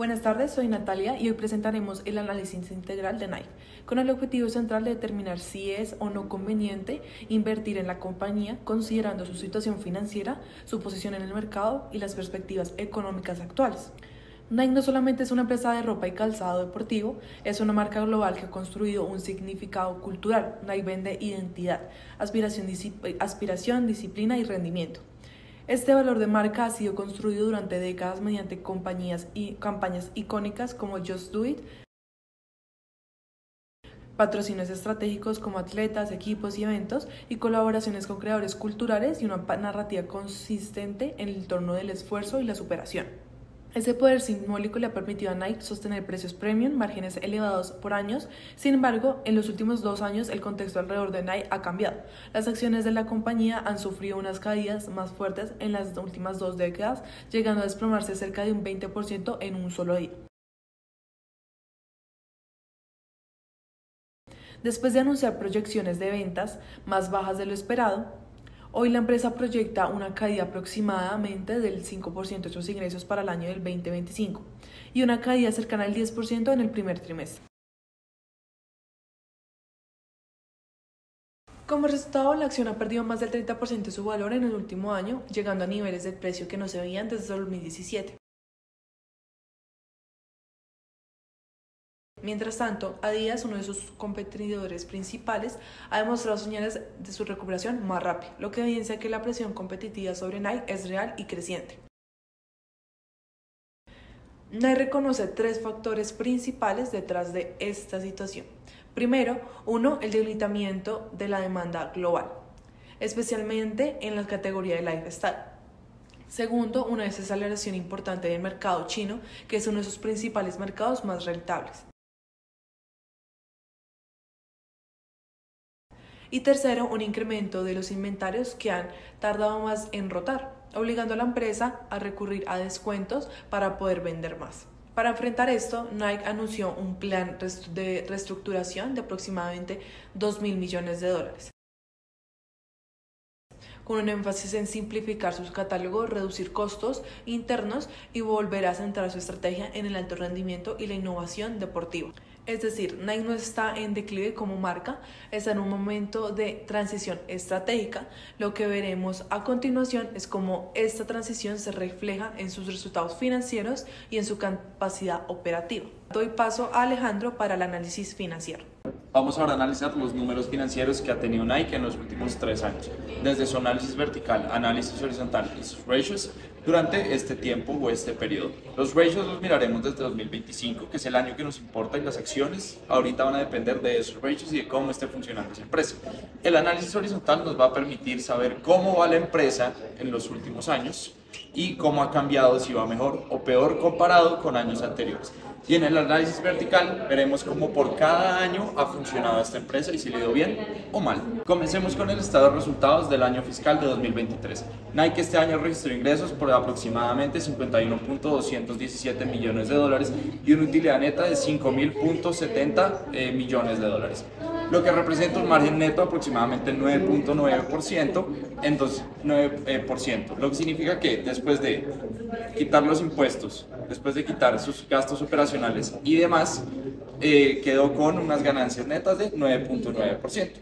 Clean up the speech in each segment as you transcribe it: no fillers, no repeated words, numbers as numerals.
Buenas tardes, soy Natalia y hoy presentaremos el análisis integral de Nike, con el objetivo central de determinar si es o no conveniente invertir en la compañía considerando su situación financiera, su posición en el mercado y las perspectivas económicas actuales. Nike no solamente es una empresa de ropa y calzado deportivo, es una marca global que ha construido un significado cultural. Nike vende identidad, aspiración, disciplina y rendimiento. Este valor de marca ha sido construido durante décadas mediante compañías y campañas icónicas como Just Do It, patrocinios estratégicos como atletas, equipos y eventos, y colaboraciones con creadores culturales y una narrativa consistente en el torno del esfuerzo y la superación. Ese poder simbólico le ha permitido a Nike sostener precios premium, márgenes elevados por años. Sin embargo, en los últimos 2 años el contexto alrededor de Nike ha cambiado. Las acciones de la compañía han sufrido unas caídas más fuertes en las últimas 2 décadas, llegando a desplomarse cerca de un 20% en un solo día. Después de anunciar proyecciones de ventas más bajas de lo esperado, hoy la empresa proyecta una caída aproximadamente del 5% de sus ingresos para el año del 2025 y una caída cercana al 10% en el primer trimestre. Como resultado, la acción ha perdido más del 30% de su valor en el último año, llegando a niveles de precio que no se veían desde 2017. Mientras tanto, Adidas, uno de sus competidores principales, ha demostrado señales de su recuperación más rápida, lo que evidencia que la presión competitiva sobre Nike es real y creciente. Nike reconoce 3 factores principales detrás de esta situación. Primero, el debilitamiento de la demanda global, especialmente en la categoría de lifestyle. Segundo, una desaceleración importante del mercado chino, que es uno de sus principales mercados más rentables. Y tercero, un incremento de los inventarios que han tardado más en rotar, obligando a la empresa a recurrir a descuentos para poder vender más. Para enfrentar esto, Nike anunció un plan de reestructuración de aproximadamente $2.000 millones, con un énfasis en simplificar sus catálogos, reducir costos internos y volver a centrar su estrategia en el alto rendimiento y la innovación deportiva. Es decir, Nike no está en declive como marca, está en un momento de transición estratégica. Lo que veremos a continuación es cómo esta transición se refleja en sus resultados financieros y en su capacidad operativa. Doy paso a Alejandro para el análisis financiero. Vamos ahora a analizar los números financieros que ha tenido Nike en los últimos 3 años, desde su análisis vertical, análisis horizontal y sus ratios durante este tiempo o este periodo. Los ratios los miraremos desde 2025, que es el año que nos importa, y las acciones ahorita van a depender de esos ratios y de cómo esté funcionando esa empresa. El análisis horizontal nos va a permitir saber cómo va la empresa en los últimos años y cómo ha cambiado, si va mejor o peor comparado con años anteriores. Y en el análisis vertical veremos cómo por cada año ha funcionado esta empresa y si le ha ido bien o mal. Comencemos con el estado de resultados del año fiscal de 2023. Nike este año registró ingresos por aproximadamente $51.217 millones y una utilidad neta de $5.070 millones, lo que representa un margen neto de aproximadamente 9.9%, entonces 9%, lo que significa que después de quitar los impuestos, después de quitar sus gastos operacionales y demás, quedó con unas ganancias netas de 9.9%.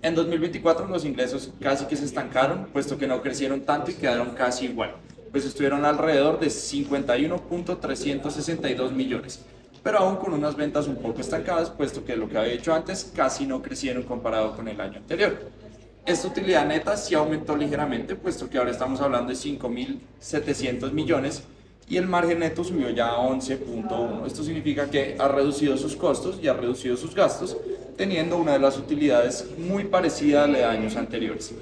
En 2024 los ingresos casi que se estancaron, puesto que no crecieron tanto y quedaron casi igual, pues estuvieron alrededor de 51.362 millones, pero aún con unas ventas un poco estancadas, puesto que lo que había hecho antes casi no crecieron comparado con el año anterior. Esta utilidad neta sí aumentó ligeramente, puesto que ahora estamos hablando de 5.700 millones y el margen neto subió ya a 11.1. Esto significa que ha reducido sus costos y ha reducido sus gastos, teniendo una de las utilidades muy parecida a la de años anteriores.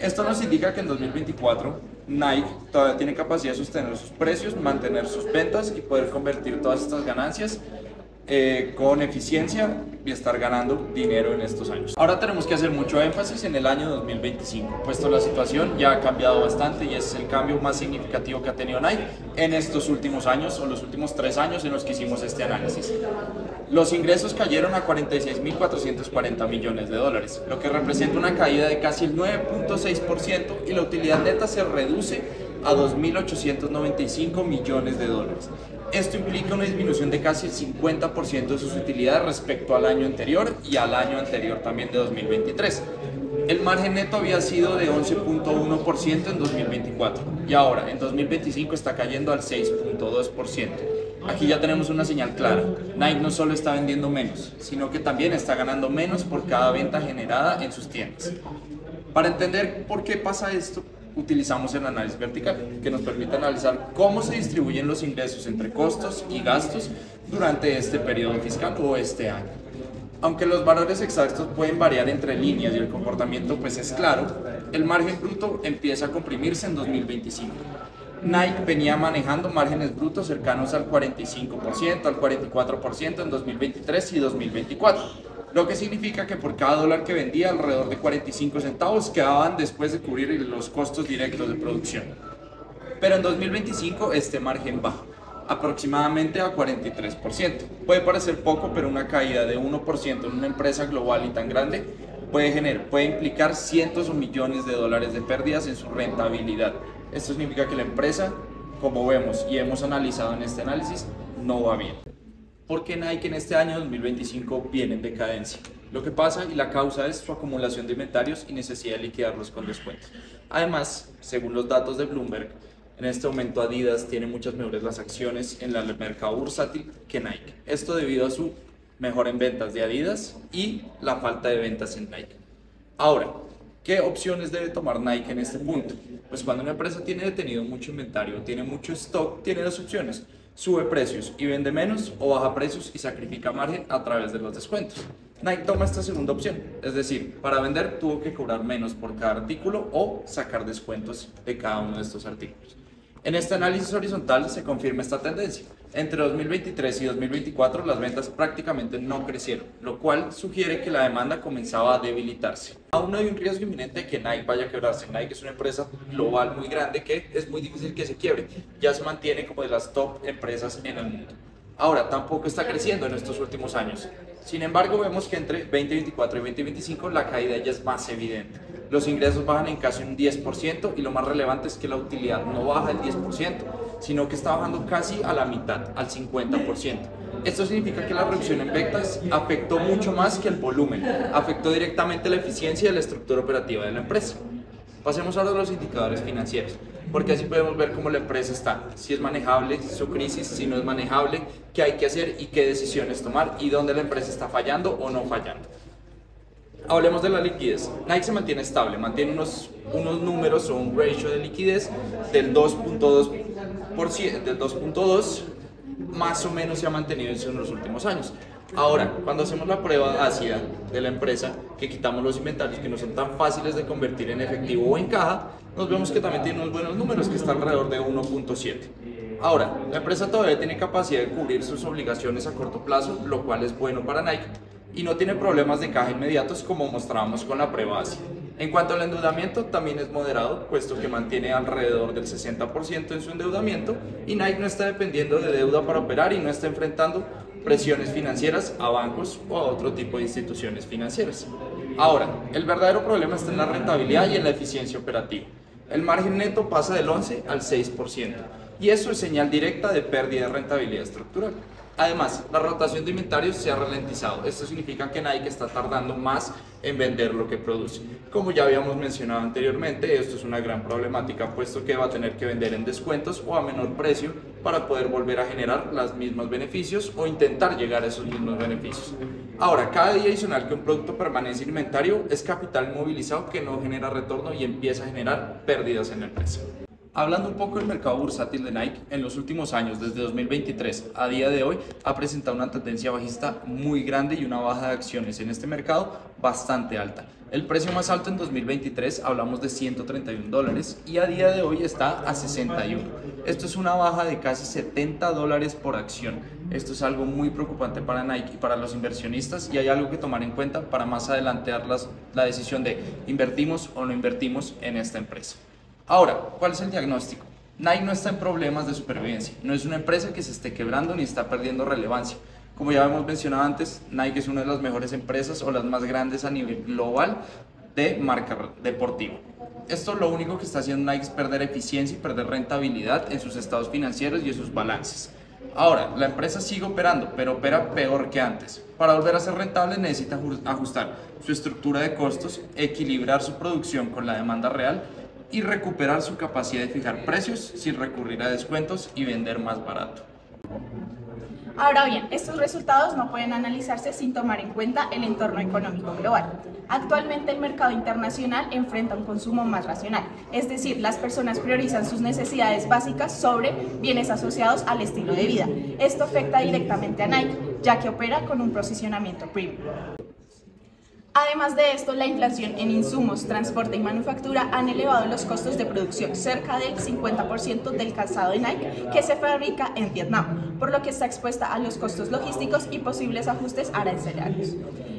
Esto nos indica que en 2024 Nike todavía tiene capacidad de sostener sus precios, mantener sus ventas y poder convertir todas estas ganancias con eficiencia y estar ganando dinero en estos años. Ahora tenemos que hacer mucho énfasis en el año 2025, puesto la situación ya ha cambiado bastante y es el cambio más significativo que ha tenido Nike en estos últimos años o los últimos 3 años en los que hicimos este análisis. Los ingresos cayeron a $46.440 millones, lo que representa una caída de casi el 9.6%, y la utilidad neta se reduce a $2.895 millones. Esto implica una disminución de casi el 50% de sus utilidades respecto al año anterior y al año anterior también de 2023. El margen neto había sido de 11.1% en 2024 y ahora en 2025 está cayendo al 6.2%. Aquí ya tenemos una señal clara. Nike no solo está vendiendo menos, sino que también está ganando menos por cada venta generada en sus tiendas. Para entender por qué pasa esto, utilizamos el análisis vertical, que nos permite analizar cómo se distribuyen los ingresos entre costos y gastos durante este periodo fiscal o este año. Aunque los valores exactos pueden variar entre líneas y el comportamiento pues es claro, el margen bruto empieza a comprimirse en 2025. Nike venía manejando márgenes brutos cercanos al 45%, al 44% en 2023 y 2024, lo que significa que por cada dólar que vendía, alrededor de 45 centavos quedaban después de cubrir los costos directos de producción. Pero en 2025 este margen baja aproximadamente a 43%. Puede parecer poco, pero una caída de 1% en una empresa global y tan grande puede implicar cientos o millones de dólares de pérdidas en su rentabilidad. Esto significa que la empresa, como vemos y hemos analizado en este análisis, no va bien. ¿Por qué Nike en este año 2025 viene en decadencia? Lo que pasa y la causa es su acumulación de inventarios y necesidad de liquidarlos con descuentos. Además, según los datos de Bloomberg, en este momento Adidas tiene muchas mejores las acciones en el mercado bursátil que Nike. Esto debido a su mejor en ventas de Adidas y la falta de ventas en Nike. Ahora, ¿qué opciones debe tomar Nike en este punto? Pues cuando una empresa tiene detenido mucho inventario, tiene mucho stock, tiene dos opciones. Sube precios y vende menos o baja precios y sacrifica margen a través de los descuentos. Nike toma esta segunda opción, es decir, para vender tuvo que cobrar menos por cada artículo o sacar descuentos de cada uno de estos artículos. En este análisis horizontal se confirma esta tendencia. Entre 2023 y 2024 las ventas prácticamente no crecieron, lo cual sugiere que la demanda comenzaba a debilitarse. Aún no hay un riesgo inminente de que Nike vaya a quebrarse. Nike es una empresa global muy grande que es muy difícil que se quiebre. Ya se mantiene como de las top empresas en el mundo. Ahora, tampoco está creciendo en estos últimos años. Sin embargo, vemos que entre 2024 y 2025 la caída ya es más evidente. Los ingresos bajan en casi un 10% y lo más relevante es que la utilidad no baja el 10%, sino que está bajando casi a la mitad, al 50%. Esto significa que la reducción en ventas afectó mucho más que el volumen, afectó directamente la eficiencia y la estructura operativa de la empresa. Pasemos ahora a los indicadores financieros, porque así podemos ver cómo la empresa está, si es manejable su crisis, si no es manejable, qué hay que hacer y qué decisiones tomar y dónde la empresa está fallando o no fallando. Hablemos de la liquidez. Nike se mantiene estable, mantiene unos números o un ratio de liquidez del 2.2, más o menos se ha mantenido eso en los últimos años. Ahora, cuando hacemos la prueba ácida de la empresa, que quitamos los inventarios que no son tan fáciles de convertir en efectivo o en caja, nos vemos que también tiene unos buenos números, que está alrededor de 1.7. Ahora, la empresa todavía tiene capacidad de cubrir sus obligaciones a corto plazo, lo cual es bueno para Nike, y no tiene problemas de caja inmediatos como mostrábamos con la prueba ácida. En cuanto al endeudamiento, también es moderado, puesto que mantiene alrededor del 60% en su endeudamiento y Nike no está dependiendo de deuda para operar y no está enfrentando presiones financieras a bancos o a otro tipo de instituciones financieras. Ahora, el verdadero problema está en la rentabilidad y en la eficiencia operativa. El margen neto pasa del 11 al 6% y eso es señal directa de pérdida de rentabilidad estructural. Además, la rotación de inventarios se ha ralentizado. Esto significa que Nike está tardando más en vender lo que produce. Como ya habíamos mencionado anteriormente, esto es una gran problemática, puesto que va a tener que vender en descuentos o a menor precio para poder volver a generar los mismos beneficios o intentar llegar a esos mismos beneficios. Ahora, cada día adicional que un producto permanece en inventario es capital movilizado que no genera retorno y empieza a generar pérdidas en la empresa. Hablando un poco del mercado bursátil de Nike, en los últimos años, desde 2023 a día de hoy, ha presentado una tendencia bajista muy grande y una baja de acciones en este mercado bastante alta. El precio más alto en 2023 hablamos de $131 y a día de hoy está a 61. Esto es una baja de casi $70 por acción. Esto es algo muy preocupante para Nike y para los inversionistas y hay algo que tomar en cuenta para más adelante dar la decisión de invertimos o no invertimos en esta empresa. Ahora, ¿cuál es el diagnóstico? Nike no está en problemas de supervivencia, no es una empresa que se esté quebrando ni está perdiendo relevancia. Como ya hemos mencionado antes, Nike es una de las mejores empresas o las más grandes a nivel global de marca deportiva. Esto lo único que está haciendo Nike es perder eficiencia y perder rentabilidad en sus estados financieros y en sus balances. Ahora, la empresa sigue operando, pero opera peor que antes. Para volver a ser rentable necesita ajustar su estructura de costos, equilibrar su producción con la demanda real y recuperar su capacidad de fijar precios sin recurrir a descuentos y vender más barato. Ahora bien, estos resultados no pueden analizarse sin tomar en cuenta el entorno económico global. Actualmente el mercado internacional enfrenta un consumo más racional, es decir, las personas priorizan sus necesidades básicas sobre bienes asociados al estilo de vida. Esto afecta directamente a Nike, ya que opera con un posicionamiento premium. Además de esto, la inflación en insumos, transporte y manufactura han elevado los costos de producción, cerca del 50% del calzado de Nike que se fabrica en Vietnam, por lo que está expuesta a los costos logísticos y posibles ajustes arancelarios.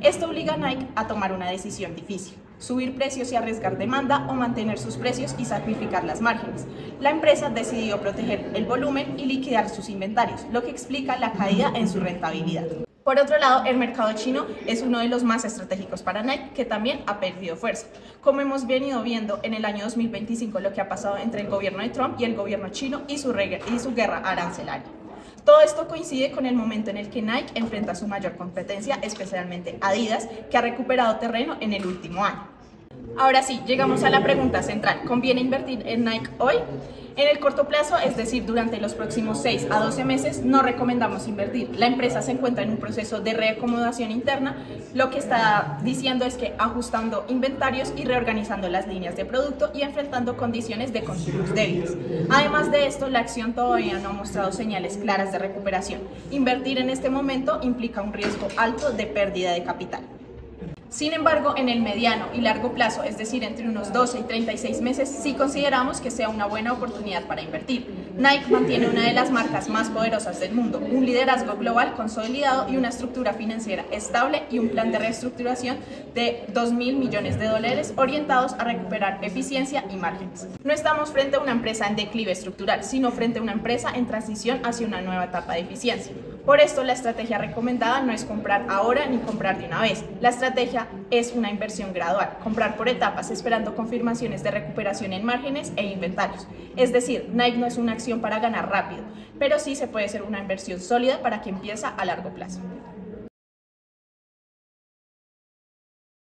Esto obliga a Nike a tomar una decisión difícil: subir precios y arriesgar demanda o mantener sus precios y sacrificar las márgenes. La empresa decidió proteger el volumen y liquidar sus inventarios, lo que explica la caída en su rentabilidad. Por otro lado, el mercado chino es uno de los más estratégicos para Nike, que también ha perdido fuerza. Como hemos venido viendo en el año 2025 lo que ha pasado entre el gobierno de Trump y el gobierno chino y su guerra arancelaria. Todo esto coincide con el momento en el que Nike enfrenta su mayor competencia, especialmente Adidas, que ha recuperado terreno en el último año. Ahora sí, llegamos a la pregunta central: ¿conviene invertir en Nike hoy? En el corto plazo, es decir, durante los próximos 6 a 12 meses, no recomendamos invertir. La empresa se encuentra en un proceso de reacomodación interna. Lo que está diciendo es que ajustando inventarios y reorganizando las líneas de producto y enfrentando condiciones de consumos débiles. Además de esto, la acción todavía no ha mostrado señales claras de recuperación. Invertir en este momento implica un riesgo alto de pérdida de capital. Sin embargo, en el mediano y largo plazo, es decir, entre unos 12 y 36 meses, sí consideramos que sea una buena oportunidad para invertir. Nike mantiene una de las marcas más poderosas del mundo, un liderazgo global consolidado y una estructura financiera estable y un plan de reestructuración de $2.000 millones orientados a recuperar eficiencia y márgenes. No estamos frente a una empresa en declive estructural, sino frente a una empresa en transición hacia una nueva etapa de eficiencia. Por esto, la estrategia recomendada no es comprar ahora ni comprar de una vez. La estrategia es una inversión gradual, comprar por etapas esperando confirmaciones de recuperación en márgenes e inventarios. Es decir, Nike no es una acción para ganar rápido, pero sí se puede ser una inversión sólida para que empiece a largo plazo.